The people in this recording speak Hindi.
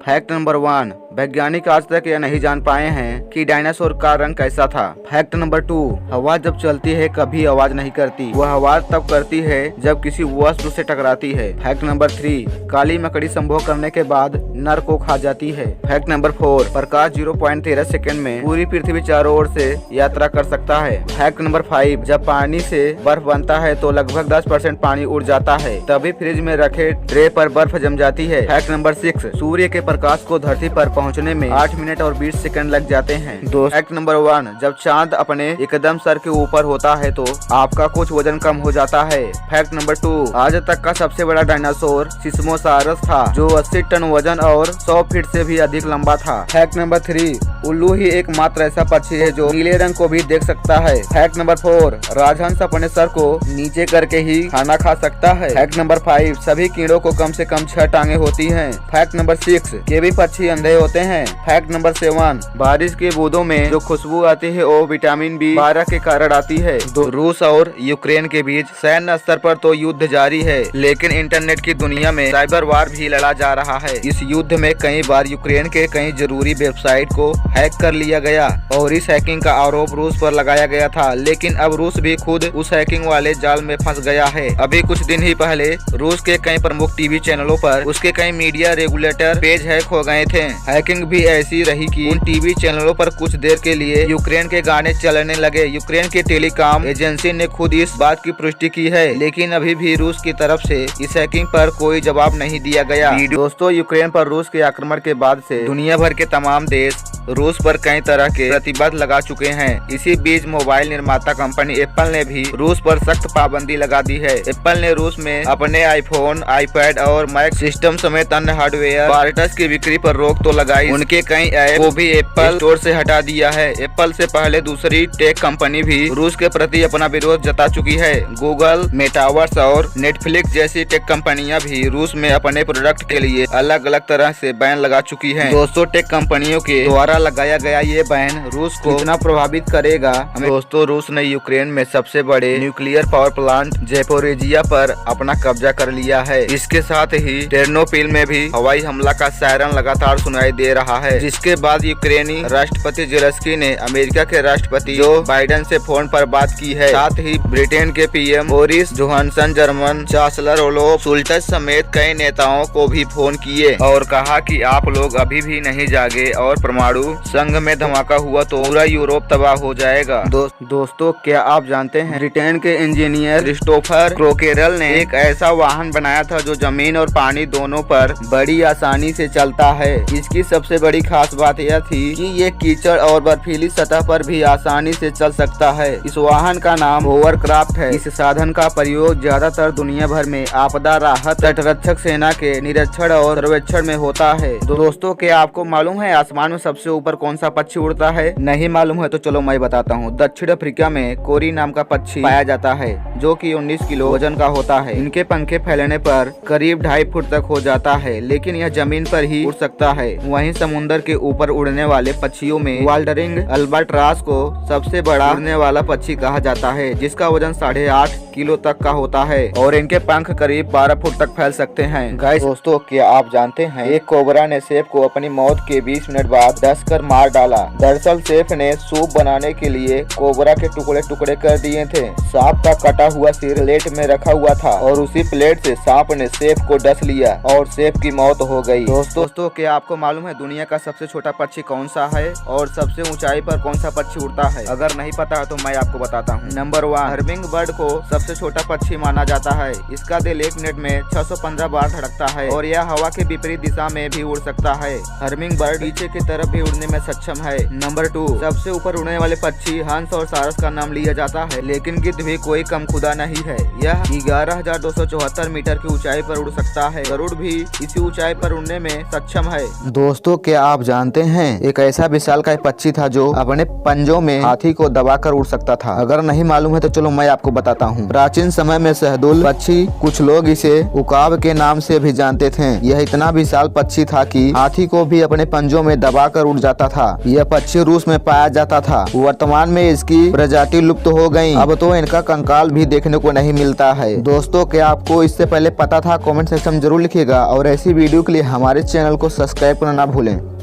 फैक्ट नंबर 1, वैज्ञानिक आज तक यह नहीं जान पाए हैं कि डायनासोर का रंग कैसा था। फैक्ट नंबर 2, हवा जब चलती है कभी आवाज नहीं करती, वह आवाज तब करती है जब किसी वस्तु से टकराती है। फैक्ट नंबर 3, काली मकड़ी संभोग करने के बाद नर को खा जाती है। फैक्ट नंबर 4, प्रकाश 0.13 सेकंड में पूरी पृथ्वी चारों ओर से यात्रा कर सकता है। फैक्ट नंबर 5, जब पानी से बर्फ बनता है तो लगभग 10% पानी उड़ जाता है, तभी फ्रिज में रखे ट्रे पर बर्फ जम जाती है। फैक्ट नंबर 6, सूर्य के प्रकाश को धरती पर पहुंचने में 8 मिनट और 20 सेकंड लग जाते हैं। फैक्ट नंबर 1, जब चांद अपने एकदम सर के ऊपर होता है तो आपका कुछ वजन कम हो जाता है। फैक्ट नंबर 2, आज तक का सबसे बड़ा डायनासोर सिस्मोसारस था जो 80 टन वजन और 100 फीट से भी अधिक लंबा था। फैक्ट नंबर 3, उल्लू ही एकमात्र ऐसा पक्षी है जो नीले रंग को भी देख सकता है। फैक्ट नंबर 4, राजहंस अपने सर को नीचे करके ही खाना खा सकता है। फैक्ट नंबर 5, सभी कीड़ों को कम से कम 6 टांगे होती हैं। फैक्ट नंबर 6, केवी पक्षी अंधे होते हैं। फैक्ट नंबर 7, बारिश के बूंदों में जो खुशबू आती है वो विटामिन B12 के कारण आती है। रूस और यूक्रेन के बीच सैन्य स्तर पर तो युद्ध जारी है, लेकिन इंटरनेट की दुनिया में साइबर वार भी लड़ा जा रहा है। इस युद्ध में कई बार यूक्रेन के कई जरूरी वेबसाइट को हैक कर लिया गया और इस हैकिंग का आरोप रूस पर लगाया गया था, लेकिन अब रूस भी खुद उस हैकिंग वाले जाल में फंस गया है। अभी कुछ दिन ही पहले रूस के कई प्रमुख टीवी चैनलों पर उसके कई मीडिया रेगुलेटर पेज हैक हो गए थे। हैकिंग भी ऐसी रही कि उन टीवी चैनलों पर कुछ देर के लिए यूक्रेन के गाने चलने लगे। यूक्रेन की टेलीकॉम एजेंसी ने खुद इस बात की पुष्टि की है, लेकिन अभी भी रूस की तरफ से इस हैकिंग पर कोई जवाब नहीं दिया गया। दोस्तों, यूक्रेन पर रूस के आक्रमण के बाद से दुनिया भर के तमाम देश रूस पर कई तरह के प्रतिबंध लगा चुके हैं। इसी बीच मोबाइल निर्माता कंपनी एप्पल ने भी रूस पर सख्त पाबंदी लगा दी है। एप्पल ने रूस में अपने आईफोन, आईपैड और मैक सिस्टम समेत अन्य हार्डवेयर पार्ट्स की बिक्री पर रोक तो लगाई, उनके कई ऐप को भी एप्पल स्टोर से हटा दिया है। एप्पल से पहले दूसरी टेक कंपनी भी रूस के प्रति अपना विरोध जता चुकी है। गूगल, मेटावर्स और नेटफ्लिक्स जैसी टेक कंपनियां भी रूस में अपने प्रोडक्ट के लिए अलग अलग तरह से बैन लगा चुकी है। दोस्तों, टेक कंपनियों के द्वारा लगाया गया ये बैन रूस को कितना प्रभावित करेगा? दोस्तों, रूस ने यूक्रेन में सबसे बड़े न्यूक्लियर पावर प्लांट ज़ैपोरिज़िया पर अपना कब्जा कर लिया है। इसके साथ ही टेर्नोपिल में भी हवाई हमला का सायरन लगातार सुनाई दे रहा है, जिसके बाद यूक्रेनी राष्ट्रपति जेलेंस्की ने अमेरिका के राष्ट्रपति जो बाइडेन से फोन पर बात की है। साथ ही ब्रिटेन के PM Boris Johnson, German chancellor Olaf Scholtz समेत कई नेताओं को भी फोन किए और कहा कि आप लोग अभी भी नहीं जागे और परमाणु संघ में धमाका हुआ तो पूरा यूरोप तबाह हो जाएगा। दोस्तों, क्या आप जानते हैं ब्रिटेन के इंजीनियर क्रिस्टोफर क्रोकेरल ने एक ऐसा वाहन बनाया था जो जमीन और पानी दोनों पर बड़ी आसानी से चलता है। इसकी सबसे बड़ी खास बात यह थी कि ये कीचड़ और बर्फीली सतह पर भी आसानी से चल सकता है। इस वाहन का नाम होवरक्राफ्ट है। इस साधन का प्रयोग ज्यादातर दुनिया भर में आपदा राहत, तटरक्षक सेना के निरीक्षण और सर्वेक्षण में होता है। दोस्तों, क्या आपको मालूम है आसमान में सबसे ऊपर कौन सा पक्षी उड़ता है? नहीं मालूम है तो चलो मैं बताता हूँ। दक्षिण अफ्रीका में कोरी नाम का पक्षी पाया जाता है जो कि 19 किलो वजन का होता है। इनके पंखे फैलने पर करीब 2.5 फुट तक हो जाता है, लेकिन यह जमीन पर ही उड़ सकता है। वहीं समुद्र के ऊपर उड़ने वाले पक्षियों में वाल्डरिंग अल्बाट्रॉस को सबसे बड़ा उड़ने वाला पक्षी कहा जाता है, जिसका वजन 8.5 किलो तक का होता है और इनके पंख करीब 12 फुट तक फैल सकते हैं। गाइस, दोस्तों, क्या आप जानते हैं एक कोबरा ने शेफ को अपनी मौत के 20 मिनट बाद डसकर मार डाला। दरअसल शेफ ने सूप बनाने के लिए कोबरा के टुकड़े टुकड़े कर दिए थे। सांप का कटा हुआ सिर प्लेट में रखा हुआ था और उसी प्लेट से सांप ने शेफ को डस लिया और शेफ की मौत हो गई। दोस्तों, क्या आपको मालूम है दुनिया का सबसे छोटा पक्षी कौन सा है और सबसे ऊंचाई पर कौन सा पक्षी उड़ता है? अगर नहीं पता तो मैं आपको बताता हूँ। नंबर 1, हर्मिंग बर्ड को सबसे छोटा पक्षी माना जाता है। इसका दिल 1 मिनट में 615 बार धड़कता है और यह हवा के विपरीत दिशा में भी उड़ सकता है। हर्मिंग बर्ड पीछे की तरफ भी उड़ने में सक्षम है। नंबर 2, सबसे ऊपर उड़ने वाले पक्षी हंस और सारस का नाम लिया जाता है, लेकिन गिद्ध भी कोई कम खुदा नहीं है। यह 11,274 मीटर की ऊंचाई पर उड़ सकता है। गरुड़ भी इसी ऊंचाई पर उड़ने में सक्षम है। दोस्तों, क्या आप जानते हैं एक ऐसा विशालकाय पक्षी था जो अपने पंजों में हाथी को दबाकर उड़ सकता था? अगर नहीं मालूम है तो चलो मैं आपको बताता हूँ। प्राचीन समय में शहदुल पक्षी, कुछ लोग इसे उकाब के नाम से भी जानते थे। यह इतना विशाल पक्षी था कि हाथी को भी अपने पंजों में दबाकर उड़ उड़ जाता था। यह पक्षी रूस में पाया जाता था। वर्तमान में इसकी प्रजाति लुप्त हो गई। अब तो इनका कंकाल भी देखने को नहीं मिलता है। दोस्तों, क्या आपको इससे पहले पता था? कमेंट सेक्शन में जरूर लिखिएगा और ऐसी वीडियो के लिए हमारे चैनल को सब्सक्राइब करना ना भूलें।